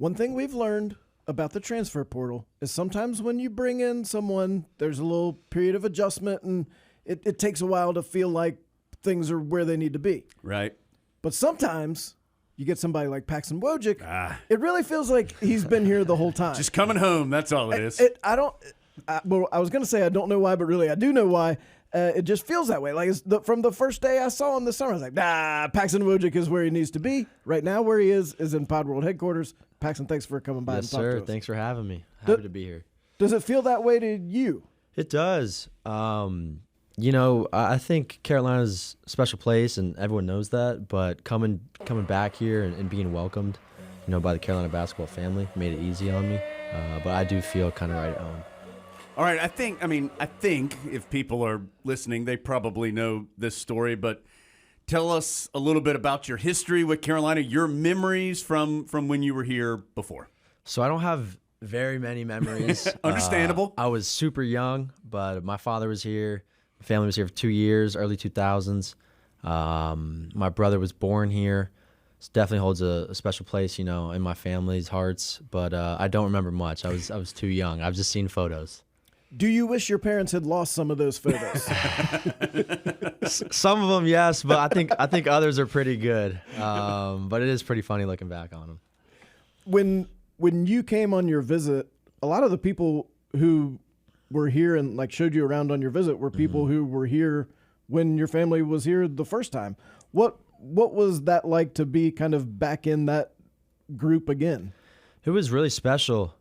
One thing we've learned about the transfer portal is sometimes when you bring in someone, there's a little period of adjustment, and it takes a while to feel like things are where they need to be. Right. But sometimes you get somebody like Paxson Wojcik, it really feels like he's been here the whole time. Just coming home, that's all it is. I was going to say I don't know why, but really I do know why. It just feels that way. Like from the first day I saw him this summer, I was like, Paxson Wojcik is where he needs to be. Right now where he is in Pod World headquarters. Paxson, thanks for coming by and talking to us. Thanks for having me. Happy to be here. Does it feel that way to you? It does. I think Carolina's a special place, and everyone knows that. But coming back here and being welcomed, by the Carolina basketball family made it easy on me. But I do feel kind of right at home. All right, I think if people are listening, they probably know this story, but tell us a little bit about your history with Carolina, your memories from when you were here before. So I don't have very many memories. Understandable. I was super young, but my father was here. My family was here for 2 years, early 2000s. My brother was born here. It definitely holds a special place, in my family's hearts, but I don't remember much. I was too young. I've just seen photos. Do you wish your parents had lost some of those photos? Some of them, yes, but I think others are pretty good. But it is pretty funny looking back on them. When you came on your visit, a lot of the people who were here and showed you around on your visit were people who were here when your family was here the first time. What was that like to be kind of back in that group again? It was really special.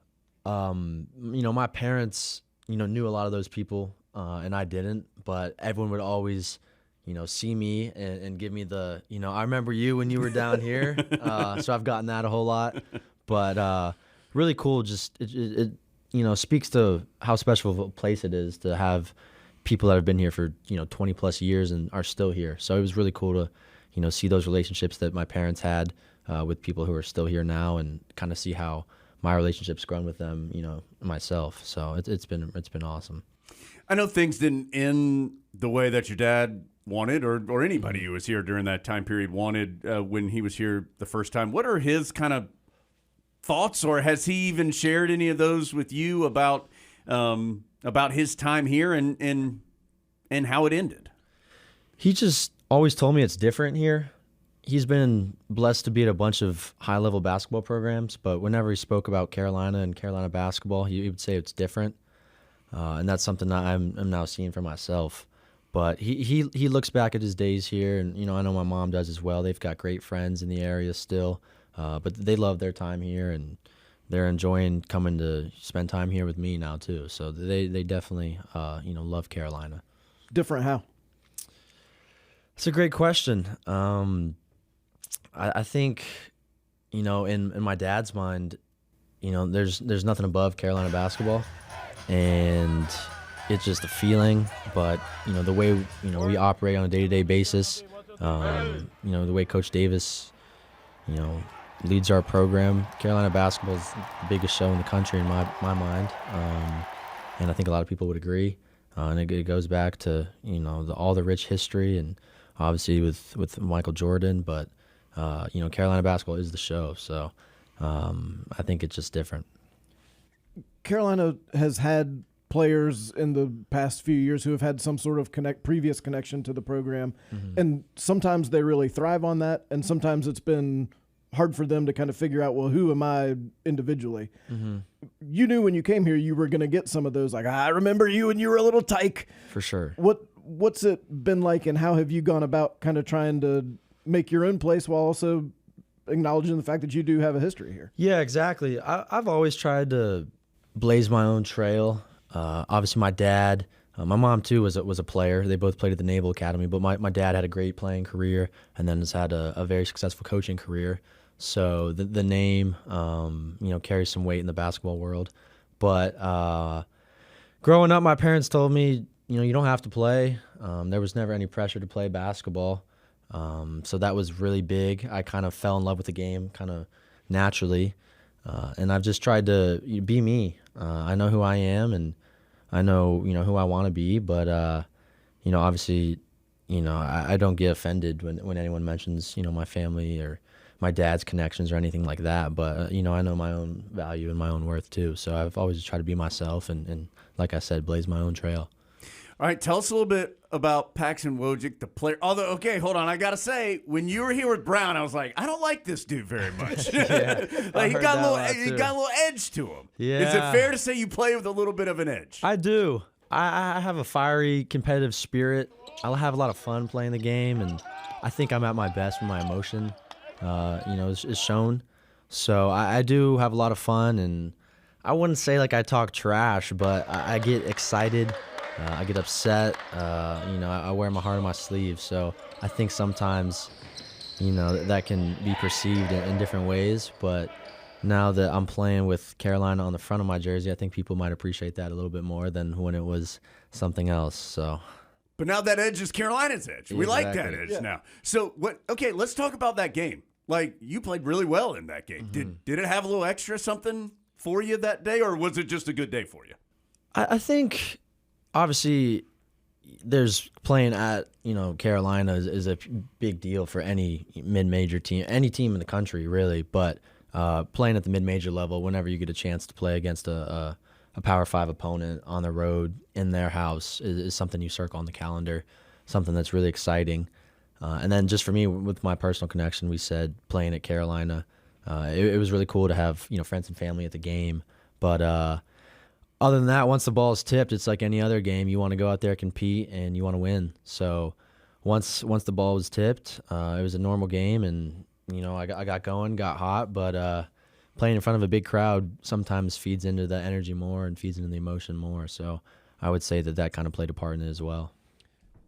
My parents knew a lot of those people, and I didn't, but everyone would always, see me and give me the, I remember you when you were down here. So I've gotten that a whole lot, but really cool. Just, it speaks to how special of a place it is to have people that have been here for, 20 plus years and are still here. So it was really cool to, see those relationships that my parents had with people who are still here now, and kind of see how my relationship's grown with them, myself. So it's been awesome. I know things didn't end the way that your dad wanted, or anybody who was here during that time period wanted when he was here the first time. What are his kind of thoughts, or has he even shared any of those with you about his time here and how it ended? He just always told me it's different here. He's been blessed to be at a bunch of high-level basketball programs, but whenever he spoke about Carolina and Carolina basketball, he would say it's different, and that's something that I'm now seeing for myself. But he looks back at his days here, and I know my mom does as well. They've got great friends in the area still, but they love their time here, and they're enjoying coming to spend time here with me now too. So they definitely love Carolina. Different how? It's a great question. I think, in my dad's mind, there's nothing above Carolina basketball, and it's just a feeling. But the way we operate on a day-to-day basis, the way Coach Davis, leads our program. Carolina basketball is the biggest show in the country in my mind, and I think a lot of people would agree. And it goes back to all the rich history, and obviously with Michael Jordan, but. Carolina basketball is the show, so I think it's just different. Carolina has had players in the past few years who have had some sort of previous connection to the program, and sometimes they really thrive on that, and sometimes it's been hard for them to kind of figure out, well, who am I individually? You knew when you came here you were going to get some of those, I remember you when you were a little tyke. For sure. What's it been like, and how have you gone about kind of trying to make your own place while also acknowledging the fact that you do have a history here? Yeah, exactly. I've always tried to blaze my own trail. Obviously, my dad, my mom too was a player. They both played at the Naval Academy, but my dad had a great playing career and then has had a very successful coaching career. So the name, carries some weight in the basketball world. But growing up, my parents told me, you don't have to play. There was never any pressure to play basketball. So that was really big. I kind of fell in love with the game kind of naturally. And I've just tried to be me. I know who I am, and I know, who I want to be. But, obviously, I don't get offended when anyone mentions, my family or my dad's connections or anything like that. But you know, I know my own value and my own worth too. So I've always tried to be myself and like I said, blaze my own trail. All right, tell us a little bit about Paxson Wojcik, the player. Although, okay, hold on. I got to say, when you were here with Brown, I was like, I don't like this dude very much. Like, he got a little edge to him. Yeah. Is it fair to say you play with a little bit of an edge? I do. I have a fiery, competitive spirit. I have a lot of fun playing the game, and I think I'm at my best when my emotion, is shown. So I do have a lot of fun, and I wouldn't say like I talk trash, but I get excited. I get upset. I wear my heart on my sleeve. So I think sometimes, that can be perceived in different ways. But now that I'm playing with Carolina on the front of my jersey, I think people might appreciate that a little bit more than when it was something else. So. But now that edge is Carolina's edge. We like that edge now. So okay, let's talk about that game. Like, you played really well in that game. Mm-hmm. Did it have a little extra something for you that day, or was it just a good day for you? I think, obviously, there's playing at, Carolina is a big deal for any mid-major team, any team in the country, really. But playing at the mid-major level, whenever you get a chance to play against a Power 5 opponent on the road in their house is something you circle on the calendar, something that's really exciting. And then just for me, with my personal connection, we said playing at Carolina, it was really cool to have, friends and family at the game. But other than that, once the ball is tipped, it's like any other game. You want to go out there, compete, and you want to win. So once the ball was tipped, it was a normal game, and I got going, got hot. But playing in front of a big crowd sometimes feeds into the energy more and feeds into the emotion more. So I would say that kind of played a part in it as well.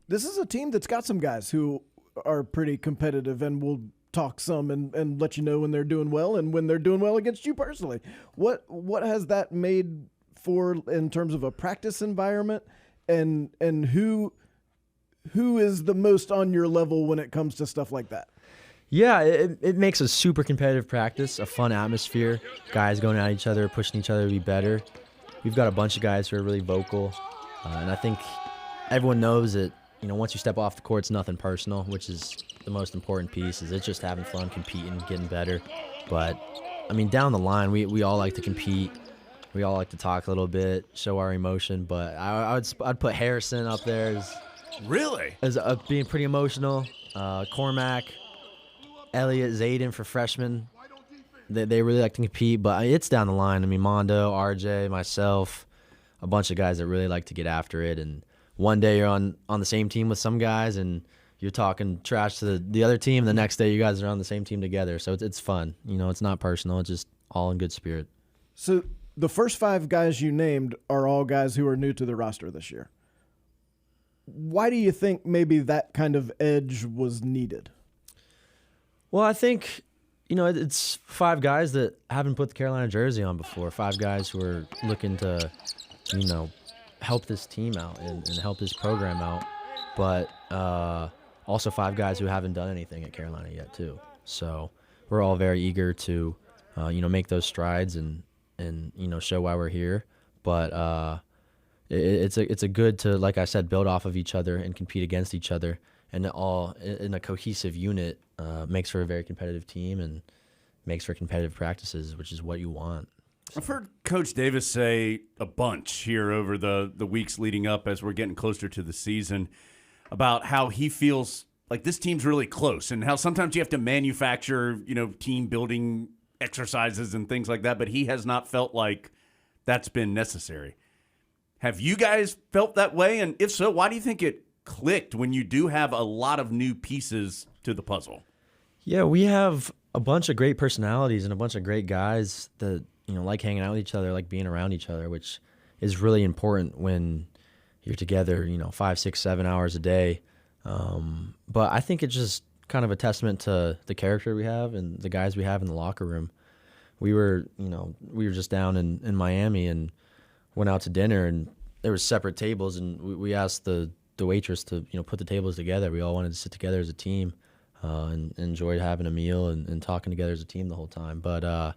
This is a team that's got some guys who are pretty competitive and will talk some and let you know when they're doing well and when they're doing well against you personally. What has that made for in terms of a practice environment, and who is the most on your level when it comes to stuff like that? Yeah, it makes a super competitive practice, a fun atmosphere, guys going at each other, pushing each other to be better. We've got a bunch of guys who are really vocal, and I think everyone knows that, once you step off the court, it's nothing personal, which is the most important piece, is it's just having fun, competing, getting better. But, down the line, we all like to compete. We all like to talk a little bit, show our emotion, but I'd put Harrison up there as being pretty emotional. Cormac, Elliott, Zayden for freshmen. They really like to compete, but it's down the line. Mondo, RJ, myself, a bunch of guys that really like to get after it. And one day you're on the same team with some guys and you're talking trash to the other team. The next day you guys are on the same team together. So it's fun. It's not personal. It's just all in good spirit. So the first 5 guys you named are all guys who are new to the roster this year. Why do you think maybe that kind of edge was needed? Well, I think, it's 5 guys that haven't put the Carolina jersey on before, 5 guys who are looking to, help this team out and help this program out, but also 5 guys who haven't done anything at Carolina yet, too. So we're all very eager to, make those strides and show why we're here. But it's a good to, like I said, build off of each other and compete against each other, and all in a cohesive unit makes for a very competitive team and makes for competitive practices, which is what you want. I've heard Coach Davis say a bunch here over the weeks leading up as we're getting closer to the season about how he feels like this team's really close and how sometimes you have to manufacture, team building exercises and things like that, but he has not felt like that's been necessary. Have you guys felt that way? And if so, why do you think it clicked when you do have a lot of new pieces to the puzzle? Yeah, we have a bunch of great personalities and a bunch of great guys that, like hanging out with each other, like being around each other, which is really important when you're together, 5, 6, 7 hours a day. But I think it's just kind of a testament to the character we have and the guys we have in the locker room. We were just down in Miami and went out to dinner, and there was separate tables, and we asked the waitress to put the tables together. We all wanted to sit together as a team and enjoyed having a meal and talking together as a team the whole time. But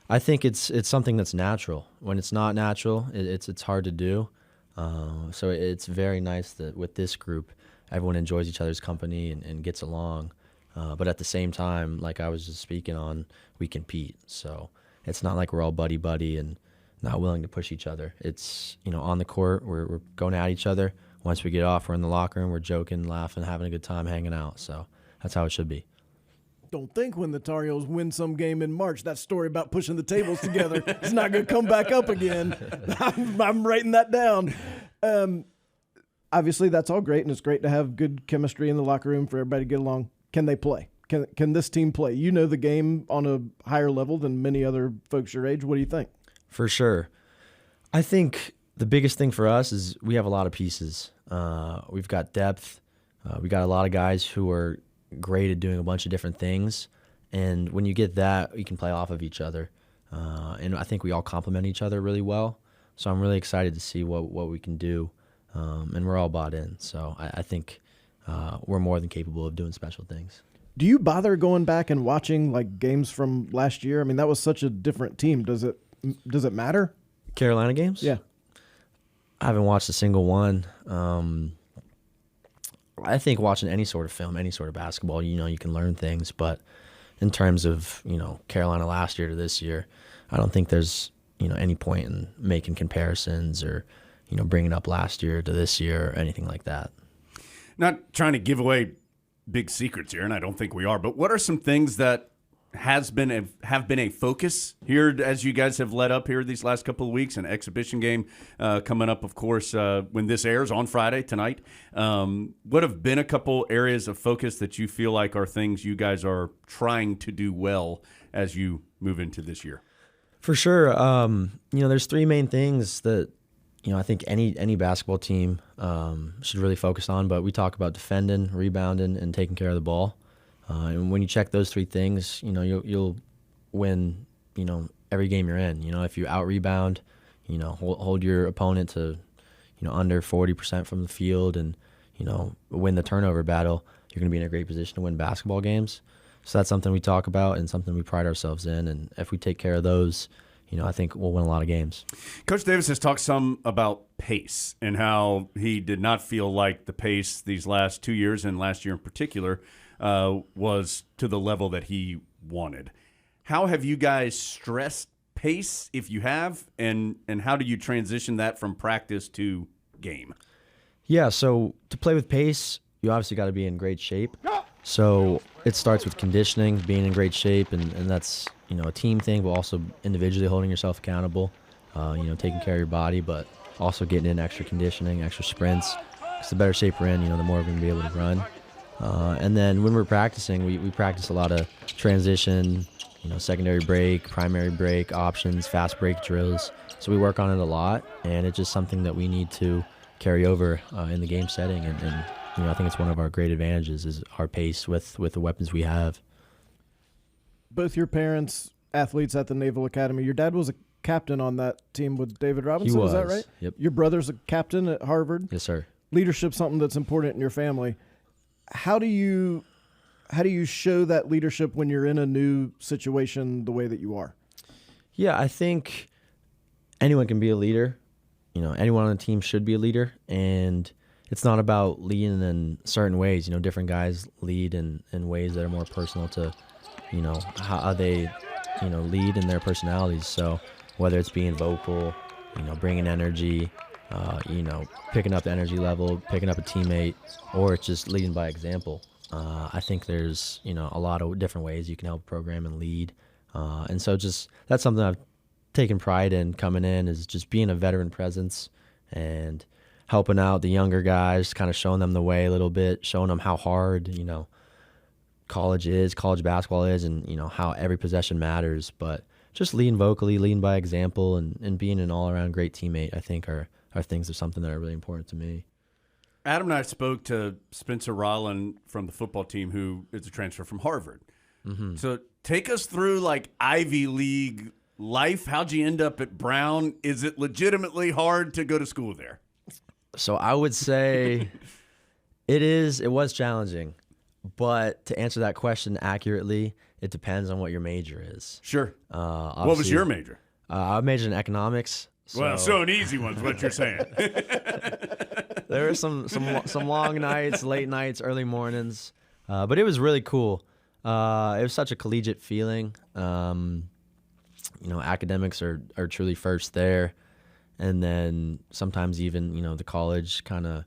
I think it's something that's natural. When it's not natural, it's hard to do. So it's very nice that with this group, everyone enjoys each other's company and gets along. But at the same time, like I was just speaking on, we compete. So it's not like we're all buddy and not willing to push each other. It's, on the court, we're going at each other. Once we get off, we're in the locker room, we're joking, laughing, having a good time, hanging out. So that's how it should be. Don't think when the Tar Heels win some game in March, that story about pushing the tables together is not going to come back up again. I'm writing that down. Obviously, that's all great, and it's great to have good chemistry in the locker room for everybody to get along. Can they play? Can this team play? You know the game on a higher level than many other folks your age. What do you think? For sure. I think the biggest thing for us is we have a lot of pieces. We've got depth. We got a lot of guys who are great at doing a bunch of different things. And when you get that, you can play off of each other. And I think we all complement each other really well. So I'm really excited to see what we can do. And we're all bought in. So I think we're more than capable of doing special things. Do you bother going back and watching like games from last year? I mean, that was such a different team. Does it matter? Carolina games? Yeah. I haven't watched a single one. I think watching any sort of film, any sort of basketball, you can learn things. But in terms of, Carolina last year to this year, I don't think there's, any point in making comparisons or, bringing up last year to this year or anything like that. Not trying to give away big secrets here, and I don't think we are, but what are some things that have been a focus here as you guys have led up here these last couple of weeks? An exhibition game coming up, of course, when this airs on Friday tonight. What have been a couple areas of focus that you feel like are things you guys are trying to do well as you move into this year? For sure. There's three main things that I think any basketball team should really focus on, but we talk about defending, rebounding, and taking care of the ball. And when you check those three things, you'll win, every game you're in. If you out-rebound, hold your opponent to, under 40% from the field and, win the turnover battle, you're going to be in a great position to win basketball games. So that's something we talk about and something we pride ourselves in. And if we take care of those, I think we'll win a lot of games. Coach Davis has talked some about pace and how he did not feel like the pace these last 2 years and last year in particular was to the level that he wanted. How have you guys stressed pace, if you have, and how do you transition that from practice to game? Yeah, so to play with pace, you obviously got to be in great shape. So it starts with conditioning, being in great shape, and that's a team thing, but also individually holding yourself accountable, taking care of your body, but also getting in extra conditioning, extra sprints. Because the better shape we're in, the more we're going to be able to run. And then when we're practicing, we practice a lot of transition, secondary break, primary break, options, fast break drills. So we work on it a lot, and it's just something that we need to carry over in the game setting. And I think it's one of our great advantages is our pace with the weapons we have. Both your parents, athletes at the Naval Academy. Your dad was a captain on that team with David Robinson, He was. Is that right? Yep. Your brother's a captain at Harvard. Yes, sir. Leadership's something that's important in your family. How do you show that leadership when you're in a new situation the way that you are? Yeah, I think anyone can be a leader. Anyone on the team should be a leader, and it's not about leading in certain ways. Different guys lead in ways that are more personal to, how they, lead in their personalities. So whether it's being vocal, bringing energy, picking up the energy level, picking up a teammate, or it's just leading by example. I think there's, a lot of different ways you can help a program and lead. And so that's something I've taken pride in coming in, is just being a veteran presence and helping out the younger guys, kind of showing them the way a little bit, showing them how hard, college basketball is, and, how every possession matters. But just leading vocally, leading by example, and being an all-around great teammate, I think are things of something that are really important to me. Adam and I spoke to Spencer Rolland from the football team, who is a transfer from Harvard. Mm-hmm. So take us through like Ivy League life. How'd you end up at Brown? Is it legitimately hard to go to school there? So I would say it was challenging, but to answer that question accurately, it depends on what your major is. Sure. What was your major? I majored in economics. So an easy one's what you're saying. There were some long nights, late nights, early mornings. But it was really cool. It was such a collegiate feeling. Academics are truly first there. And then sometimes even, the college kind of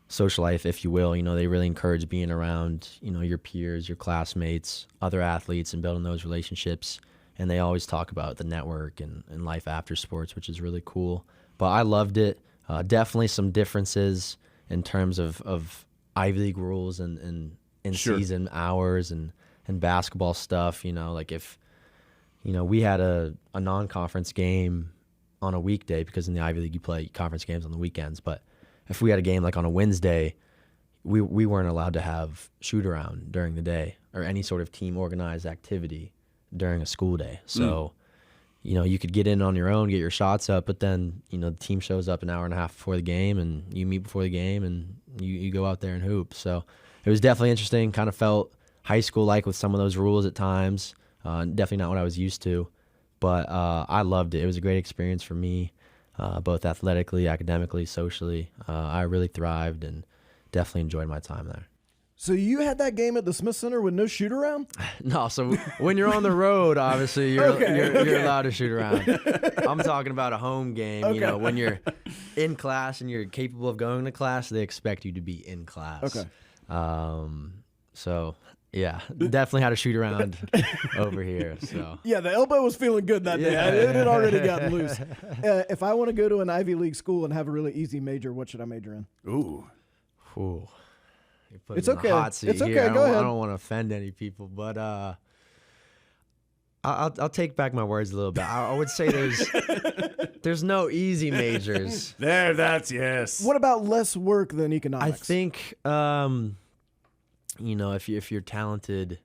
social life, if you will, they really encourage being around, your peers, your classmates, other athletes, and building those relationships. And they always talk about the network and life after sports, which is really cool. But I loved it. Definitely some differences in terms of Ivy League rules and in-season hours and basketball stuff. Like if, we had a non-conference game on a weekday, because in the Ivy League you play conference games on the weekends. But if we had a game like on a Wednesday, we weren't allowed to have shoot-around during the day or any sort of team-organized activity during a school day. So, you could get in on your own, get your shots up, but then, the team shows up an hour and a half before the game, and you meet before the game, and you go out there and hoop. So it was definitely interesting, kind of felt high school-like with some of those rules at times. Definitely not what I was used to, but I loved it. It was a great experience for me, both athletically, academically, socially. I really thrived and definitely enjoyed my time there. So you had that game at the Smith Center with no shoot around? No, so when you're on the road, obviously you're allowed to shoot around. I'm talking about a home game. Okay. When you're in class and you're capable of going to class, they expect you to be in class. Okay. So yeah, definitely had a shoot around over here. So yeah, the elbow was feeling good that day. It had already gotten loose. If I want to go to an Ivy League school and have a really easy major, what should I major in? Ooh. It's okay. Hot seat It's okay. Here. Go ahead. I don't want to offend any people, but I'll take back my words a little bit. I would say there's no easy majors. That's yes. What about less work than economics? I think if you're talented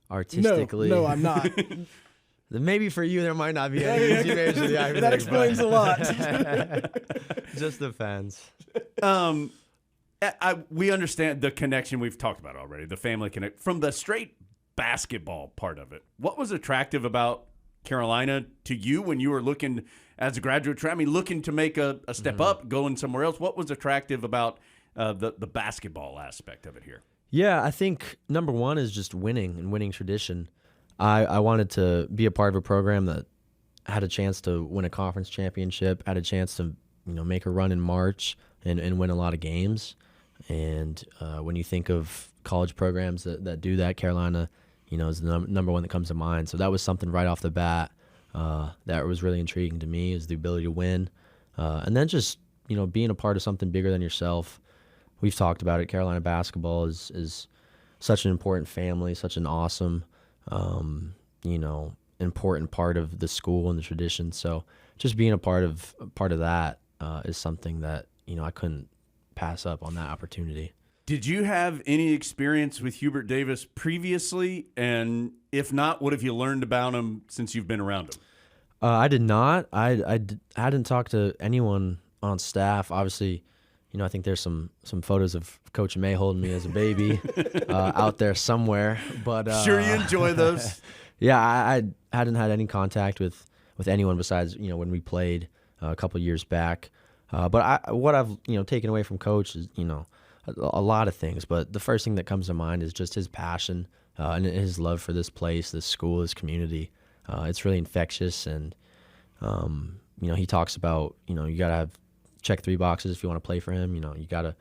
artistically. No, I'm not. Then maybe for you there might not be any easy major. That explains a lot. Just depends. We understand the connection we've talked about already, the family connect. From the straight basketball part of it, what was attractive about Carolina to you when you were looking as a graduate? Looking to make a step up, going somewhere else. What was attractive about the basketball aspect of it here? Yeah, I think number one is just winning and winning tradition. I wanted to be a part of a program that had a chance to win a conference championship, had a chance to make a run in March and win a lot of games. And when you think of college programs that do that, Carolina, is the number one that comes to mind. So that was something right off the bat that was really intriguing to me, is the ability to win. And then just, being a part of something bigger than yourself. We've talked about it. Carolina basketball is such an important family, such an awesome, important part of the school and the tradition. So just being a part of that is something that, I couldn't pass up on that opportunity. Did you have any experience with Hubert Davis previously? And if not, what have you learned about him since you've been around him? I did not. I hadn't talked to anyone on staff. Obviously, I think there's some photos of Coach May holding me as a baby out there somewhere. But sure you enjoy those. Yeah, I hadn't had any contact with anyone besides when we played a couple years back. But what I've taken away from Coach is a lot of things. But the first thing that comes to mind is just his passion and his love for this place, this school, this community. It's really infectious, and he talks about you gotta check 3 boxes if you want to play for him. You gotta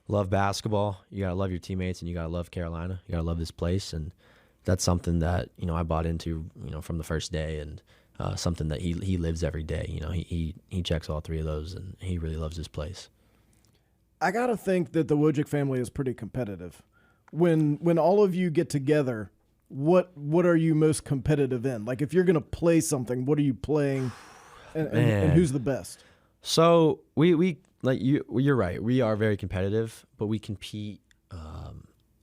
love basketball, you gotta love your teammates, and you gotta love Carolina. You gotta love this place, and that's something that I bought into from the first day, and something that he lives every day. He checks all 3 of those, and he really loves this place. I gotta think that the Wojcik family is pretty competitive. When all of you get together, what are you most competitive in? Like, if you're gonna play something, what are you playing, and who's the best? So we like you're right. We are very competitive, but we compete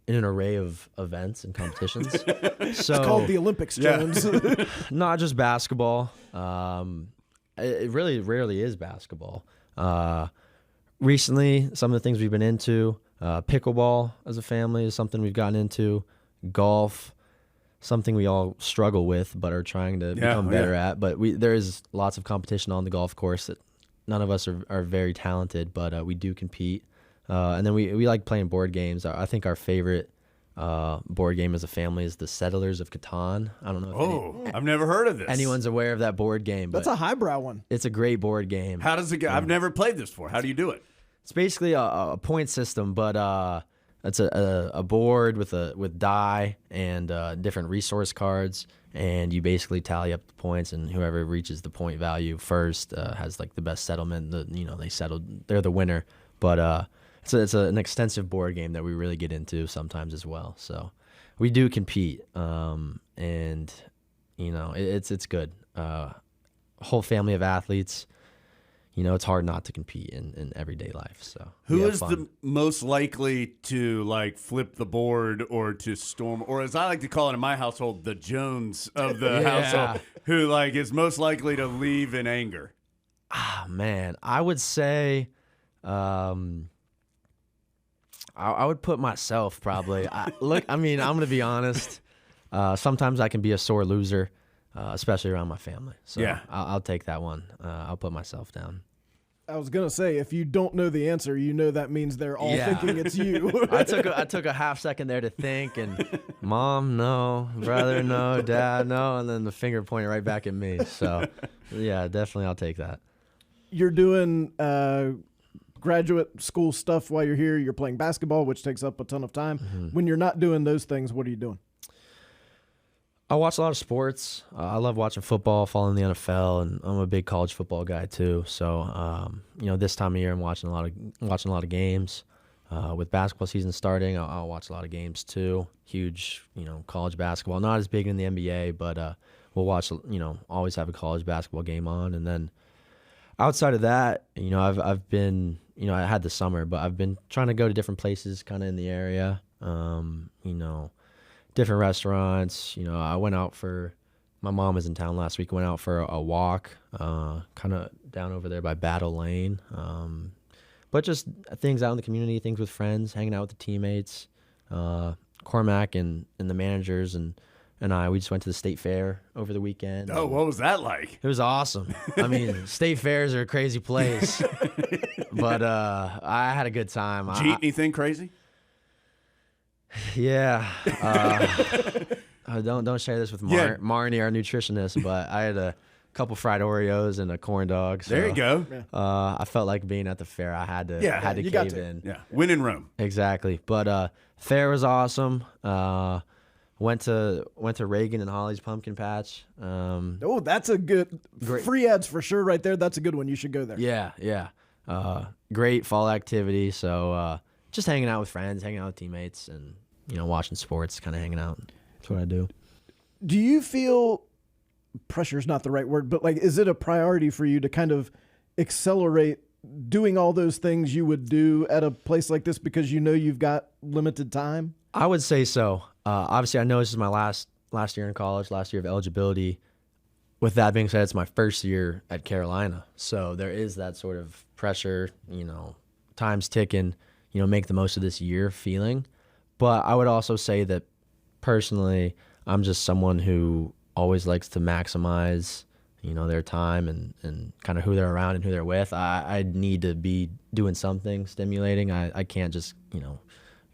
in an array of events and competitions. So it's called the Olympics, Jones. Not just basketball. It really rarely is basketball. Recently, some of the things we've been into, pickleball as a family is something we've gotten into. Golf, something we all struggle with but are trying to become better at. But there is lots of competition on the golf course that none of us are very talented, but we do compete. And then we like playing board games. I think our favorite board game as a family is the Settlers of Catan. I don't know if I've never heard of this. anyone's aware of that board game. But That's a highbrow one. it's a great board game. How does it go? I've never played this before. How do you do it? It's basically a point system, but it's a board with die and different resource cards, and you basically tally up the points, and whoever reaches the point value first has like the best settlement. They settled, they're the winner. But it's an extensive board game that we really get into sometimes as well. So we do compete, and it's good. Whole family of athletes. It's hard not to compete in everyday life. So who is the most likely to like flip the board or to storm, or as I like to call it in my household, the Jones of the household, who like is most likely to leave in anger? Ah, man, I would say, I would put myself probably. I'm going to be honest. Sometimes I can be a sore loser. Especially around my family. So yeah. I'll take that one. I'll put myself down. I was going to say, if you don't know the answer, that means they're all thinking it's you. I took a half second there to think, and Mom, no. Brother, no. Dad, no. And then the finger pointed right back at me. So, yeah, definitely I'll take that. You're doing graduate school stuff while you're here. You're playing basketball, which takes up a ton of time. Mm-hmm. When you're not doing those things, what are you doing? I watch a lot of sports. I love watching football, following the NFL, and I'm a big college football guy too. So, this time of year, I'm watching a lot of games. With basketball season starting, I'll watch a lot of games too. Huge, college basketball. Not as big in the NBA, but we'll watch. Always have a college basketball game on. And then outside of that, I've been, I had the summer, but I've been trying to go to different places, kind of in the area. Different restaurants. I went out my mom was in town last week. Went out for a walk, kind of down over there by Battle Lane. But just things out in the community, things with friends, hanging out with the teammates. Cormac and the managers and we just went to the state fair over the weekend. Oh, what was that like? It was awesome. State fairs are a crazy place, but I had a good time. Did you eat anything crazy? Yeah. Don't share this with Marnie, our nutritionist, but I had a couple fried Oreos and a corn dog. So, there you go. I felt like being at the fair. I had to cave in. Yeah, win in Rome. Exactly. But fair was awesome. Went to Reagan and Holly's Pumpkin Patch. That's a great free ads for sure right there. That's a good one. You should go there. Yeah. Great fall activity. So just hanging out with friends, hanging out with teammates, and watching sports, kind of hanging out. That's what I do. Do you feel pressure is not the right word, but is it a priority for you to kind of accelerate doing all those things you would do at a place like this because you've got limited time? I would say so. Obviously, I know this is my last year in college, last year of eligibility. With that being said, it's my first year at Carolina, so there is that sort of pressure. Time's ticking. Make the most of this year feeling. But I would also say that personally, I'm just someone who always likes to maximize, their time and kind of who they're around and who they're with. I need to be doing something stimulating. I can't just,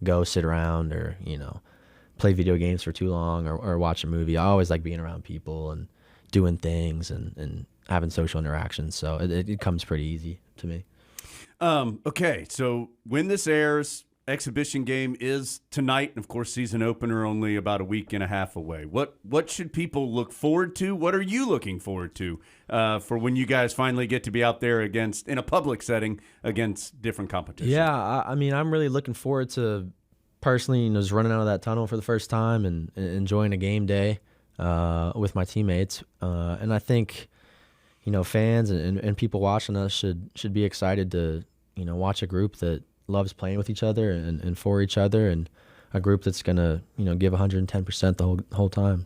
go sit around or, play video games for too long or watch a movie. I always like being around people and doing things and having social interactions. So it comes pretty easy to me. Okay, so when this airs, exhibition game is tonight, and of course season opener only about a week and a half away. What should people look forward to? What are you looking forward to for when you guys finally get to be out there in a public setting against different competition? Yeah, I'm really looking forward to personally just running out of that tunnel for the first time and enjoying a game day with my teammates. And I think fans and people watching us should be excited to watch a group that loves playing with each other and for each other, and a group that's gonna give 110% the whole time.